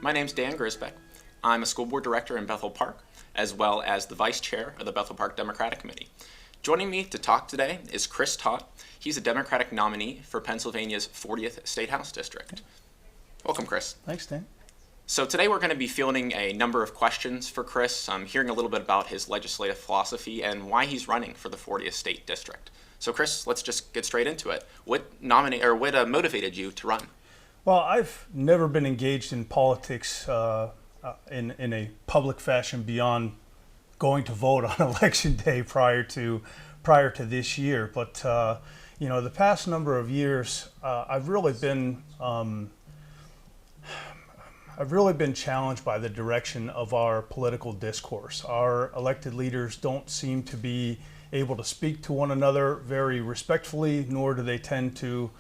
My name's Dan Grzybek. I'm a school board director in Bethel Park, as well as the vice chair of the Bethel Park Democratic Committee. Joining me to talk today is Chris Todd. He's a Democratic nominee for Pennsylvania's 40th State House District. Welcome, Chris. Thanks, Dan. So today we're going to be fielding a number of questions for Chris, hearing a little bit about his legislative philosophy and why he's running for the 40th State District. So Chris, let's just get straight into it. What motivated you to run? Well, I've never been engaged in politics in a public fashion beyond going to vote on election day prior to this year. But the past number of years, I've really been challenged by the direction of our political discourse. Our elected leaders don't seem to be able to speak to one another very respectfully, nor do they tend to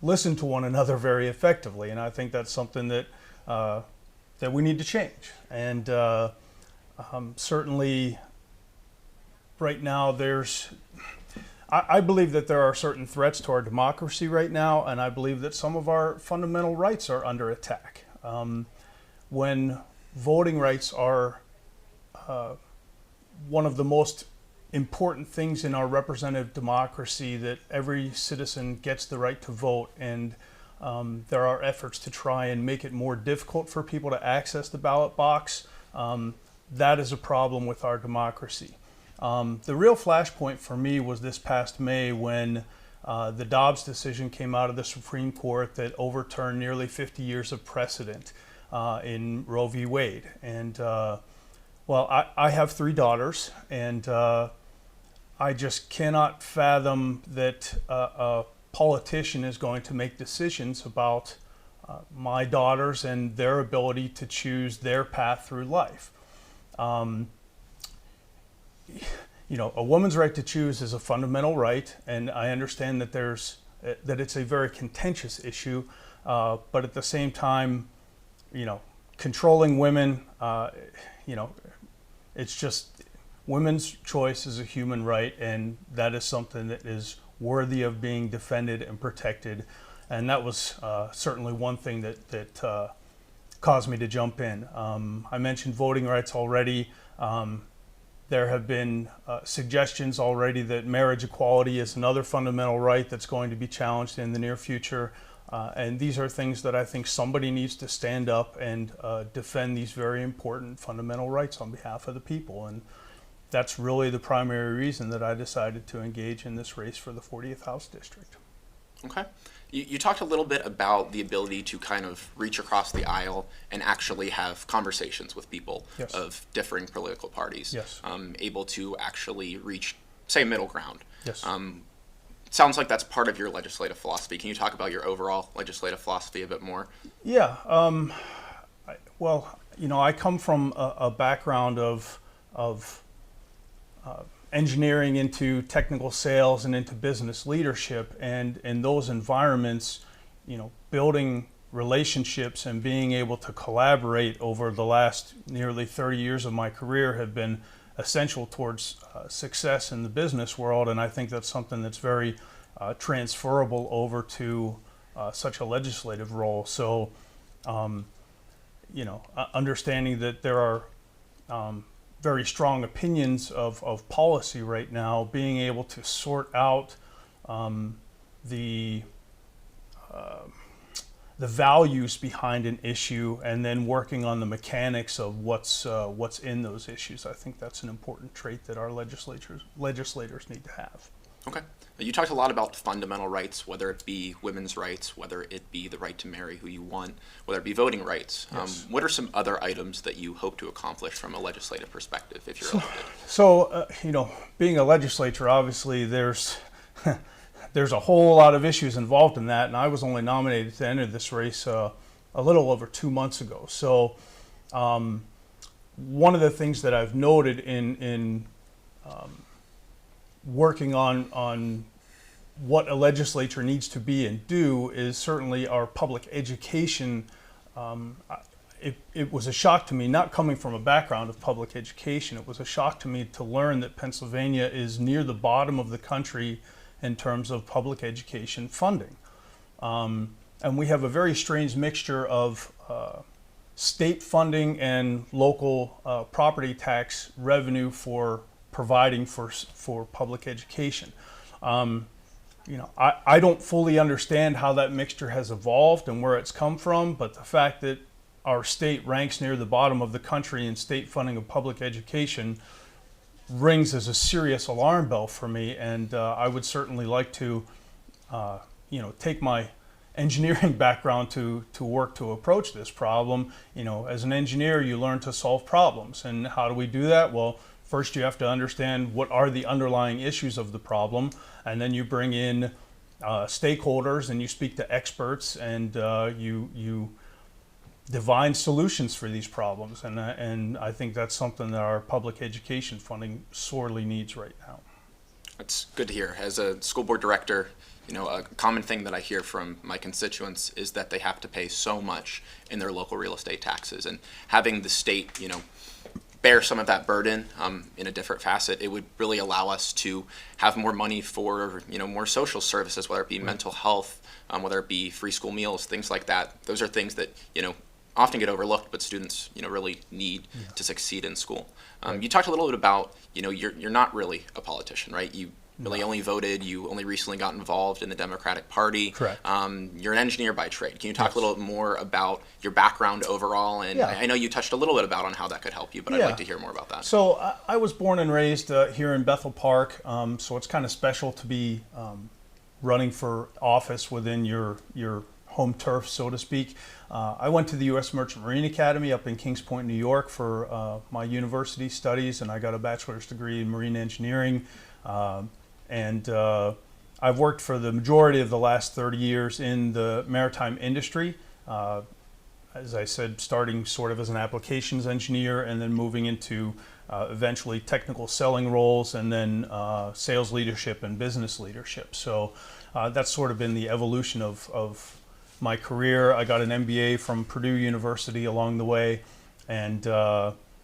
listen to one another very effectively. And I think that's something that we need to change. And certainly right now I believe that there are certain threats to our democracy right now, and I believe that some of our fundamental rights are under attack. When voting rights are one of the most important things in our representative democracy, that every citizen gets the right to vote, and there are efforts to try and make it more difficult for people to access the ballot box, that is a problem with our democracy. The real flashpoint for me was this past May when the Dobbs decision came out of the Supreme Court that overturned nearly 50 years of precedent in Roe v. Wade. And I have 3 daughters, and I just cannot fathom that a politician is going to make decisions about my daughters and their ability to choose their path through life. A woman's right to choose is a fundamental right, and I understand that that it's a very contentious issue, but at the same time, controlling women, it's just women's choice is a human right, and that is something that is worthy of being defended and protected. And that was certainly one thing that caused me to jump in. I mentioned voting rights already. There have been suggestions already that marriage equality is another fundamental right that's going to be challenged in the near future. And these are things that I think somebody needs to stand up and defend these very important fundamental rights on behalf of the people. And that's really the primary reason that I decided to engage in this race for the 40th House District. Okay. You talked a little bit about the ability to kind of reach across the aisle and actually have conversations with people Yes. of differing political parties. Yes. Able to actually reach, say, middle ground. Yes. Sounds like that's part of your legislative philosophy. Can you talk about your overall legislative philosophy a bit more? Yeah. I come from a background of engineering into technical sales and into business leadership, and in those environments, building relationships and being able to collaborate over the last nearly 30 years of my career have been essential towards success in the business world, and I think that's something that's very transferable over to such a legislative role. So, understanding that there are very strong opinions of policy right now, being able to sort out the values behind an issue and then working on the mechanics of what's in those issues. I think that's an important trait that our legislators need to have. Okay. You talked a lot about fundamental rights, whether it be women's rights, whether it be the right to marry who you want, whether it be voting rights. Yes. What are some other items that you hope to accomplish from a legislative perspective if you're elected? So, being a legislator, obviously there's a whole lot of issues involved in that, and I was only nominated to enter this race a little over 2 months ago. So one of the things that I've noted in working on what a legislature needs to be and do is certainly our public education. It was a shock to me, not coming from a background of public education, it was a shock to me to learn that Pennsylvania is near the bottom of the country in terms of public education funding. And we have a very strange mixture of state funding and local property tax revenue for providing for public education. I don't fully understand how that mixture has evolved and where it's come from, but the fact that our state ranks near the bottom of the country in state funding of public education rings as a serious alarm bell for me. And I would certainly like to, take my engineering background to work to approach this problem. As an engineer, you learn to solve problems. And how do we do that? Well, first you have to understand what are the underlying issues of the problem, and then you bring in stakeholders and you speak to experts, and you divine solutions for these problems. And I think that's something that our public education funding sorely needs right now. That's good to hear. As a school board director, a common thing that I hear from my constituents is that they have to pay so much in their local real estate taxes, and having the state, bear some of that burden in a different facet, it would really allow us to have more money for, more social services, whether it be mental health, whether it be free school meals, things like that. Those are things that, often get overlooked, but students, really need to succeed in school. You talked a little bit about, you're not really a politician, right? You really only voted, you only recently got involved in the Democratic Party. Correct. You're an engineer by trade. Can you talk a little bit more about your background overall? And I know you touched a little bit about on how that could help you, but I'd like to hear more about that. So I was born and raised here in Bethel Park, so it's kind of special to be running for office within your home turf, so to speak. I went to the U.S. Merchant Marine Academy up in Kings Point, New York for my university studies, and I got a bachelor's degree in marine engineering. And I've worked for the majority of the last 30 years in the maritime industry. As I said, starting sort of as an applications engineer and then moving into eventually technical selling roles, and then sales leadership and business leadership. So that's sort of been the evolution of my career. I got an MBA from Purdue University along the way, and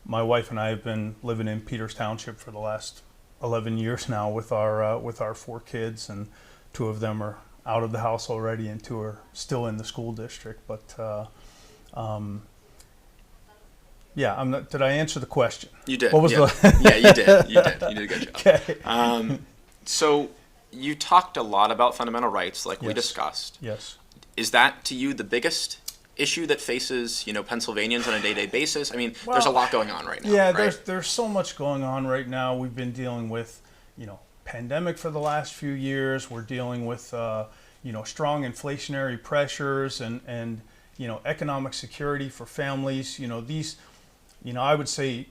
my wife and I have been living in Peters Township for the last 11 years now with our 4 kids, and 2 of them are out of the house already and 2 are still in the school district. But did I answer the question? You did. What was yeah, you did. You did a good job. Okay. So you talked a lot about fundamental rights, like we discussed. Yes. Is that to you the biggest issue that faces, Pennsylvanians on a day-to-day basis? I mean, there's a lot going on right now. Yeah, right? there's so much going on right now. We've been dealing with, pandemic for the last few years. We're dealing with, strong inflationary pressures and economic security for families. These, I would say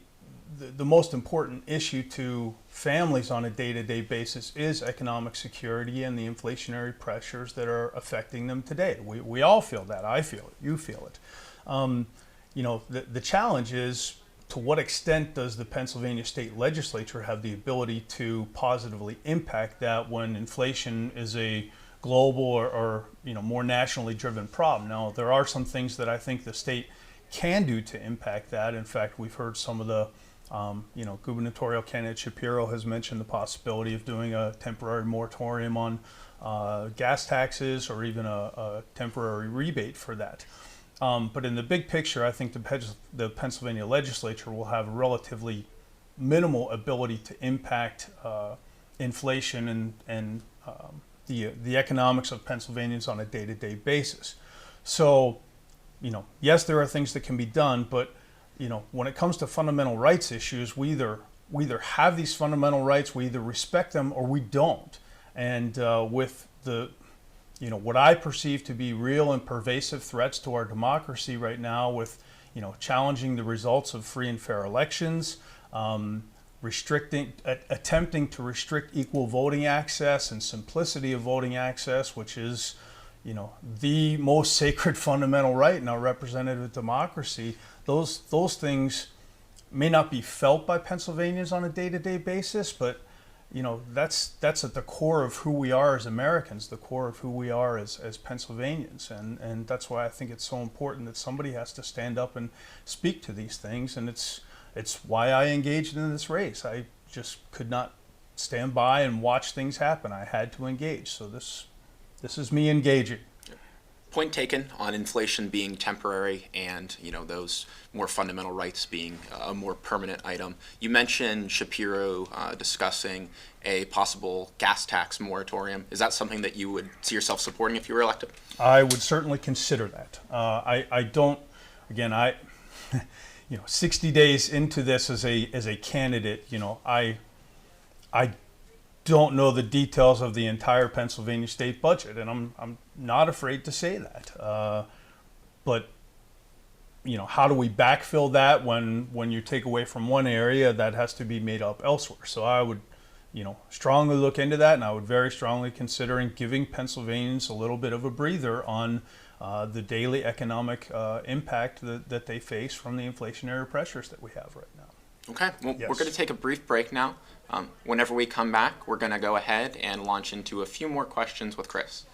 the most important issue to families on a day-to-day basis is economic security and the inflationary pressures that are affecting them today. We all feel that. I feel it. You feel it. The challenge is, to what extent does the Pennsylvania state legislature have the ability to positively impact that when inflation is a global or more nationally driven problem? Now, there are some things that I think the state can do to impact that. In fact, we've heard some of the gubernatorial candidate Shapiro has mentioned the possibility of doing a temporary moratorium on gas taxes, or even a temporary rebate for that. But in the big picture, I think the Pennsylvania legislature will have relatively minimal ability to impact inflation and the economics of Pennsylvanians on a day-to-day basis. So, yes, there are things that can be done, but when it comes to fundamental rights issues, we either have these fundamental rights, we either respect them, or we don't. And with the what I perceive to be real and pervasive threats to our democracy right now, with challenging the results of free and fair elections, attempting to restrict equal voting access and simplicity of voting access, which is the most sacred fundamental right in our representative democracy. Those things may not be felt by Pennsylvanians on a day-to-day basis, but that's at the core of who we are as Americans, the core of who we are as Pennsylvanians, and that's why I think it's so important that somebody has to stand up and speak to these things. And it's why I engaged in this race. I just could not stand by and watch things happen. I had to engage. So this is me engaging. point taken on inflation being temporary and, those more fundamental rights being a more permanent item. You mentioned Shapiro discussing a possible gas tax moratorium. Is that something that you would see yourself supporting if you were elected? I would certainly consider that. I don't, again, 60 days into this as a candidate, I don't know the details of the entire Pennsylvania state budget, and I'm not afraid to say that. But how do we backfill that when you take away from one area that has to be made up elsewhere? So I would, strongly look into that, and I would very strongly consider giving Pennsylvanians a little bit of a breather on the daily economic impact that they face from the inflationary pressures that we have right now. Okay, well, Yes. We're going to take a brief break now. Whenever we come back, we're going to go ahead and launch into a few more questions with Chris.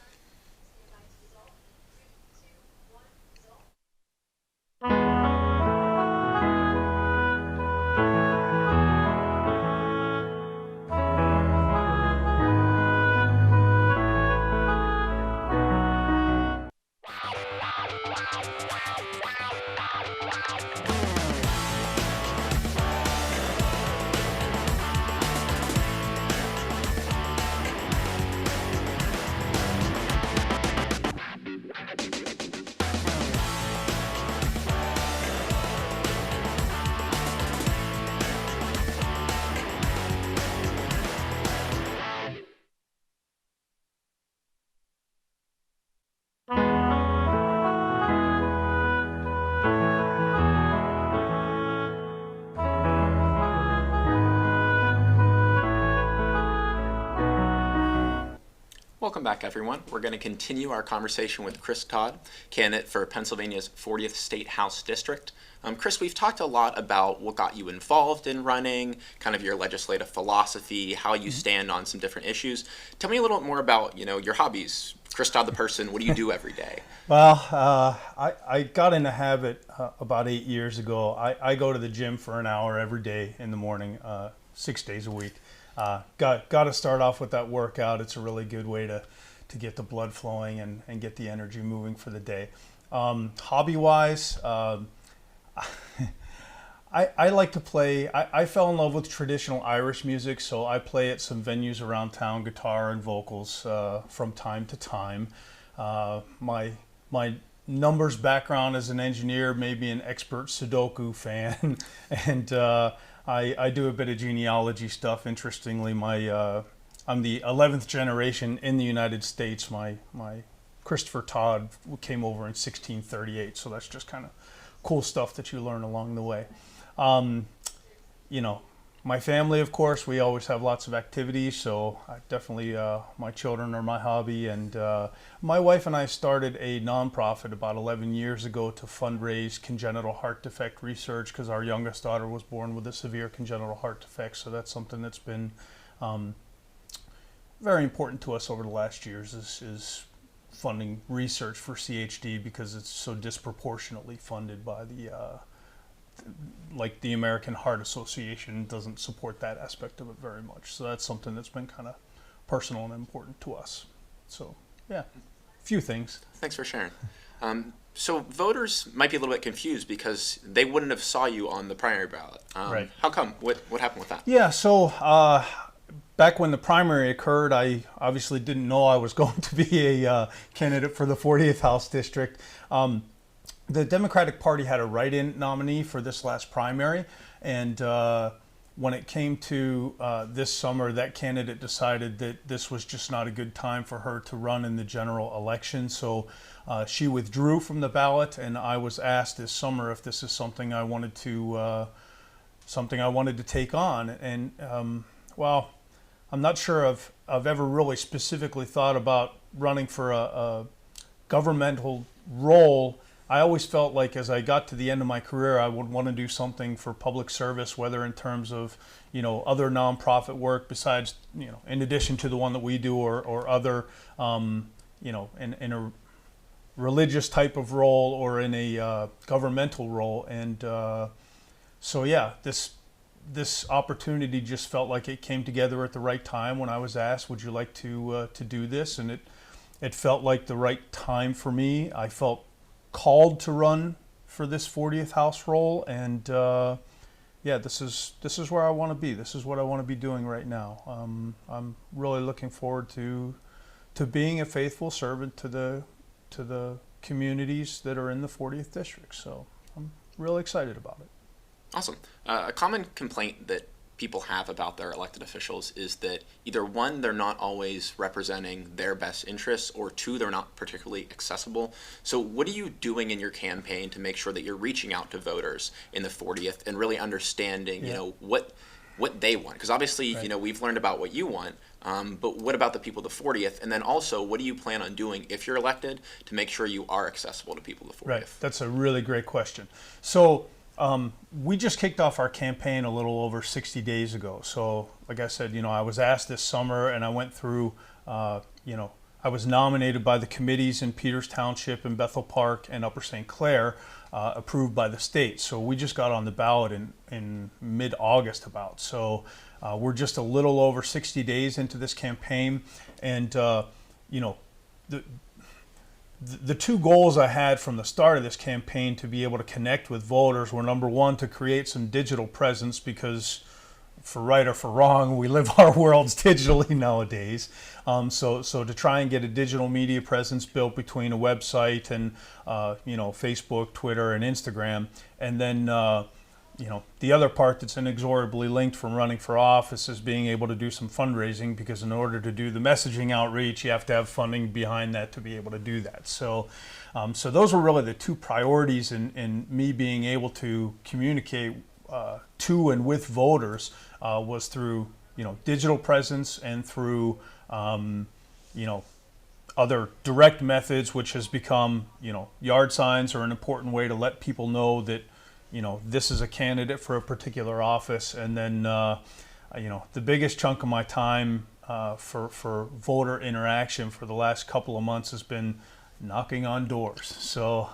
Welcome back, everyone. We're going to continue our conversation with Chris Todd, candidate for Pennsylvania's 40th State House District. Chris, we've talked a lot about what got you involved in running, kind of your legislative philosophy, how you stand on some different issues. Tell me a little bit more about, your hobbies. Chris Todd, the person, what do you do every day? Well, I got in the habit about 8 years ago. I go to the gym for an hour every day in the morning, 6 days a week. Got to start off with that workout. It's a really good way to get the blood flowing and get the energy moving for the day. Hobby-wise, I like to play. I fell in love with traditional Irish music, so I play at some venues around town, guitar and vocals from time to time. My numbers background as an engineer, maybe an expert Sudoku fan, and I do a bit of genealogy stuff. Interestingly, I'm the 11th generation in the United States. My Christopher Todd came over in 1638, so that's just kind of cool stuff that you learn along the way. My family, of course, we always have lots of activities, so I definitely my children are my hobby, and my wife and I started a nonprofit about 11 years ago to fundraise congenital heart defect research because our youngest daughter was born with a severe congenital heart defect, so that's something that's been very important to us over the last years is funding research for CHD because it's so disproportionately funded by the American Heart Association doesn't support that aspect of it very much. So that's something that's been kind of personal and important to us. So, yeah, a few things. Thanks for sharing. So voters might be a little bit confused because they wouldn't have saw you on the primary ballot. Right. How come? What happened with that? Yeah, so back when the primary occurred, I obviously didn't know I was going to be a candidate for the 40th House District. The Democratic Party had a write-in nominee for this last primary, and when it came to this summer, that candidate decided that this was just not a good time for her to run in the general election, so she withdrew from the ballot, and I was asked this summer if this is something I wanted to take on, and well, I'm not sure I've ever really specifically thought about running for a governmental role. I always felt like as I got to the end of my career, I would want to do something for public service, whether in terms of, other nonprofit work besides, in addition to the one that we do or other, in a religious type of role or in a governmental role. And so, yeah, this opportunity just felt like it came together at the right time when I was asked, would you like to do this? And it felt like the right time for me. I felt called to run for this 40th House role, and yeah, this is where I want to be. This is what I want to be doing right now. I'm really looking forward to being a faithful servant to the communities that are in the 40th district. So I'm really excited about it. Awesome. A common complaint that people have about their elected officials is that either one, they're not always representing their best interests, or two, they're not particularly accessible. So what are you doing in your campaign to make sure that you're reaching out to voters in the 40th and really understanding, what they want? Because obviously, Right. We've learned about what you want, but what about the people of the 40th? And then also, what do you plan on doing if you're elected to make sure you are accessible to people of the 40th? Right. That's a really great question. So we just kicked off our campaign a little over 60 days ago. So like I said, I was asked this summer, and I went through, I was nominated by the committees in Peters Township and Bethel Park and Upper St. Clair, approved by the state. So we just got on the ballot in mid-August about. So we're just a little over 60 days into this campaign. And, the two goals I had from the start of this campaign to be able to connect with voters were, number one, to create some digital presence, because for right or for wrong, we live our worlds digitally nowadays. So to try and get a digital media presence built between a website and Facebook, Twitter, and Instagram, and then the other part that's inexorably linked from running for office is being able to do some fundraising, because in order to do the messaging outreach, you have to have funding behind that to be able to do that. So those were really the two priorities in me being able to communicate to and with voters, was through digital presence and through other direct methods, which has become yard signs are an important way to let people know that this is a candidate for a particular office. And then the biggest chunk of my time for voter interaction for the last couple of months has been knocking on doors. So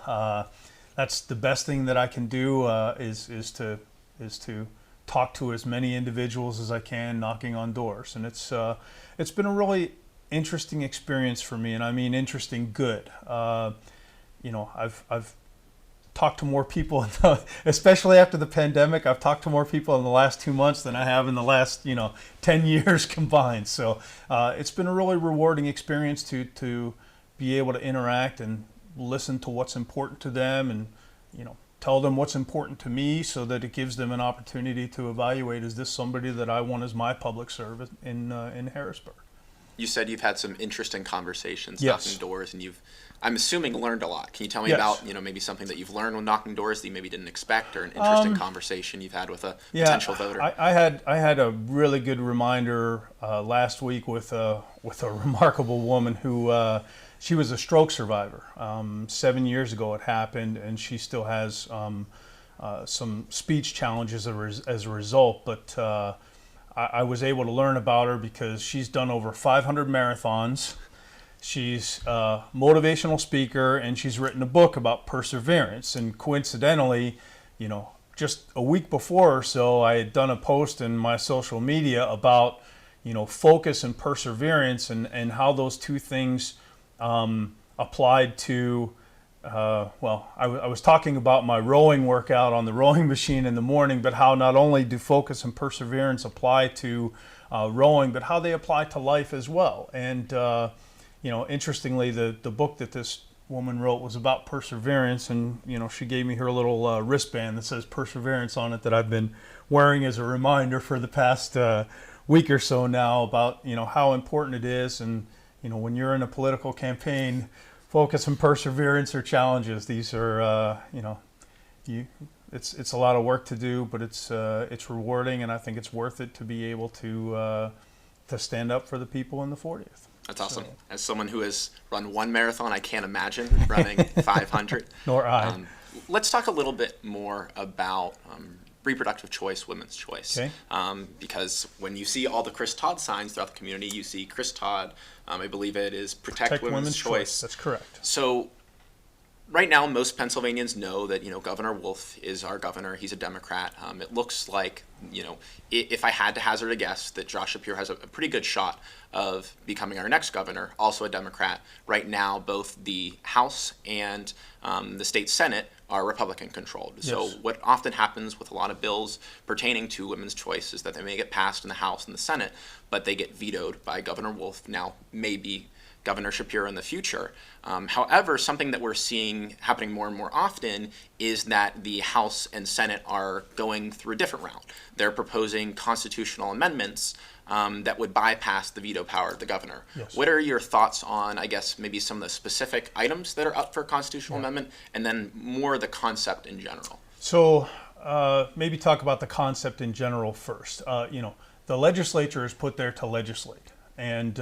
that's the best thing that I can do, is to talk to as many individuals as I can, knocking on doors. And it's been a really interesting experience for me, and I mean interesting good. I've talked to more people, especially after the pandemic. I've talked to more people in the last 2 months than I have in the last 10 years combined. So it's been a really rewarding experience to be able to interact and listen to what's important to them, and tell them what's important to me, so that it gives them an opportunity to evaluate, is this somebody that I want as my public servant in Harrisburg. You said you've had some interesting conversations, Yes. knocking doors, and I'm assuming, learned a lot. Can you tell me Yes. about, maybe something that you've learned when knocking doors that you maybe didn't expect, or an interesting conversation you've had with a potential voter? I had a really good reminder last week with a remarkable woman who she was a stroke survivor. 7 years ago it happened, and she still has some speech challenges as a result. But I was able to learn about her because she's done over 500 marathons. She's a motivational speaker, and she's written a book about perseverance. And coincidentally, just a week before or so, I had done a post in my social media about, focus and perseverance, and how those two things applied to, I was talking about my rowing workout on the rowing machine in the morning, but how not only do focus and perseverance apply to rowing, but how they apply to life as well. And interestingly, the book that this woman wrote was about perseverance, and she gave me her little wristband that says perseverance on it, that I've been wearing as a reminder for the past week or so now, about how important it is. And when you're in a political campaign, focus and perseverance are challenges. These are it's a lot of work to do, but it's rewarding, and I think it's worth it to be able to stand up for the people in the 40th. That's awesome. So, as someone who has run one marathon, I can't imagine running 500. Nor I. Let's talk a little bit more about reproductive choice, women's choice. Okay. Because when you see all the Chris Todd signs throughout the community, you see Chris Todd, I believe it is Protect Women's Choice. That's correct. So Right now, most Pennsylvanians know that, Governor Wolf is our governor. He's a Democrat. It looks like, if I had to hazard a guess, that Josh Shapiro has a pretty good shot of becoming our next governor, also a Democrat. Right now, both the House and the state Senate are Republican controlled. Yes. So what often happens with a lot of bills pertaining to women's choice is that they may get passed in the House and the Senate, but they get vetoed by Governor Wolf, now maybe Governor Shapiro in the future. However, something that we're seeing happening more and more often is that the House and Senate are going through a different route. They're proposing constitutional amendments that would bypass the veto power of the governor. Yes. What are your thoughts on, I guess, maybe some of the specific items that are up for constitutional amendment, and then more the concept in general? So maybe talk about the concept in general first. The legislature is put there to legislate, and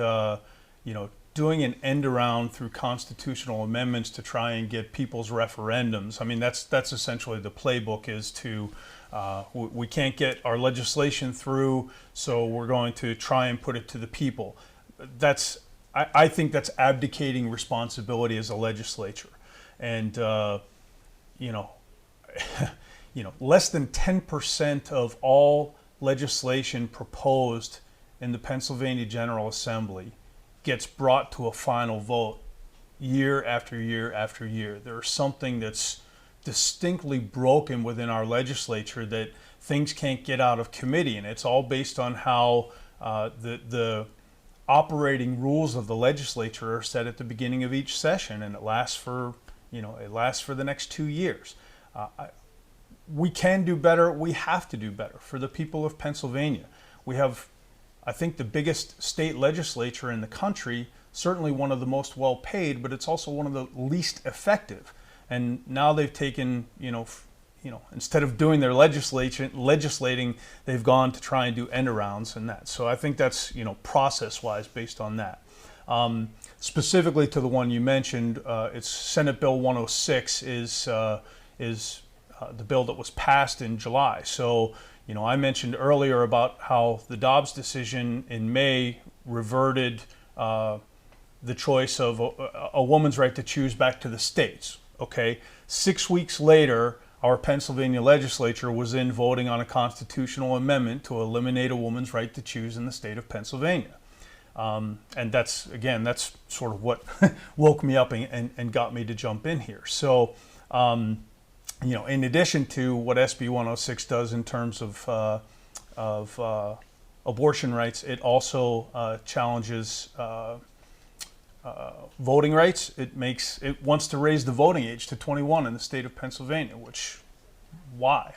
doing an end around through constitutional amendments to try and get people's referendums. I mean, that's essentially the playbook, is to we can't get our legislation through, so we're going to try and put it to the people. I think that's abdicating responsibility as a legislature, and less than 10% of all legislation proposed in the Pennsylvania General Assembly gets brought to a final vote year after year after year. There's something that's distinctly broken within our legislature, that things can't get out of committee, and it's all based on how the operating rules of the legislature are set at the beginning of each session, and it lasts for the next 2 years. We can do better. We have to do better for the people of Pennsylvania. We have, I think, the biggest state legislature in the country, certainly one of the most well paid, but it's also one of the least effective. And now they've taken, instead of doing their legislating, they've gone to try and do end arounds and that. So I think that's, process-wise based on that. Specifically to the one you mentioned, it's Senate Bill 106 is the bill that was passed in July. So, I mentioned earlier about how the Dobbs decision in May reverted the choice of a woman's right to choose back to the states. Okay, 6 weeks later, our Pennsylvania legislature was in voting on a constitutional amendment to eliminate a woman's right to choose in the state of Pennsylvania. And that's sort of what woke me up and got me to jump in here. So, in addition to what SB 106 does in terms of abortion rights, it also challenges voting rights. It wants to raise the voting age to 21 in the state of Pennsylvania, why?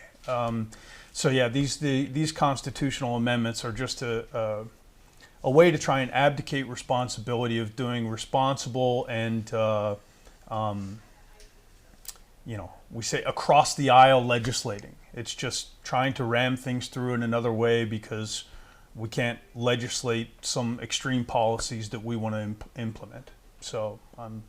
These constitutional amendments are just a way to try and abdicate responsibility of doing responsible and we say across the aisle legislating. It's just trying to ram things through in another way because we can't legislate some extreme policies that we want to implement. So I'm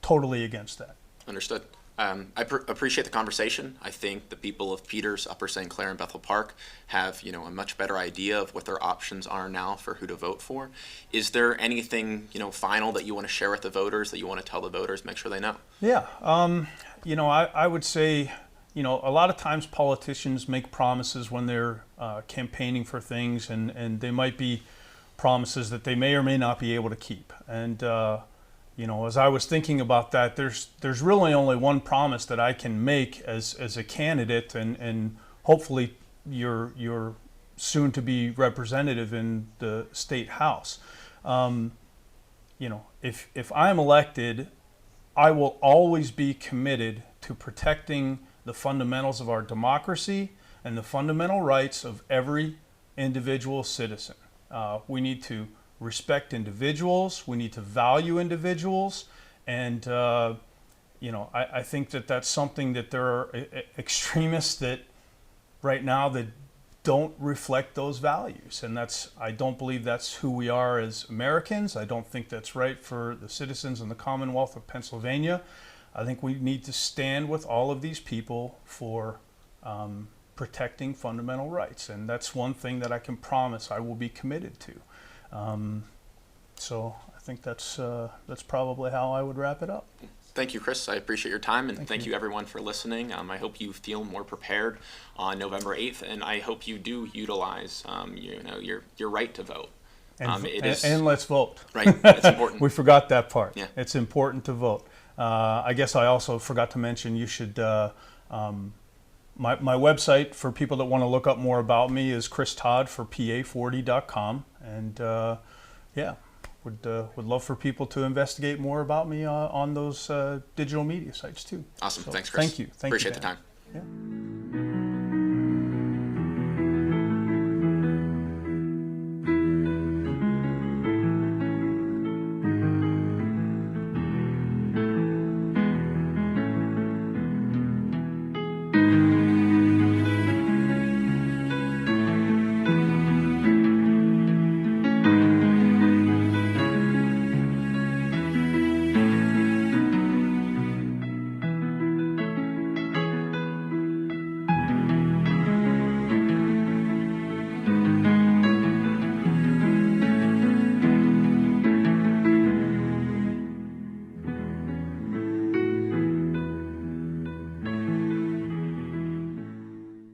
totally against that. Understood. I appreciate the conversation. I think the people of Peters, Upper St. Clair, and Bethel Park have, a much better idea of what their options are now for who to vote for. Is there anything, final that you want to share with the voters, that you want to tell the voters, make sure they know? Yeah. I would say, a lot of times politicians make promises when they're campaigning for things, and they might be promises that they may or may not be able to keep. And as I was thinking about that, there's really only one promise that I can make as a candidate, and hopefully your soon to be representative in the state house. If I'm elected, I will always be committed to protecting the fundamentals of our democracy and the fundamental rights of every individual citizen. We need to respect individuals. We need to value individuals, and I think that's something that there are extremists that right now that don't reflect those values, and I don't believe that's who we are as Americans. I don't think that's right for the citizens in the Commonwealth of Pennsylvania. I think we need to stand with all of these people for protecting fundamental rights, and that's one thing that I can promise I will be committed to. So I think that's probably how I would wrap it up. Thank you, Chris. I appreciate your time, and thank you everyone for listening. I hope you feel more prepared on November 8th, and I hope you do utilize your right to vote. And let's vote. Right, that's important. We forgot that part. Yeah. It's important to vote. I guess I also forgot to mention you should, my website for people that want to look up more about me is christodd4pa40.com. And yeah, would love for people to investigate more about me on those digital media sites too. Awesome. So, Thanks, Chris. Thank you. Appreciate Dan. the time. Yeah.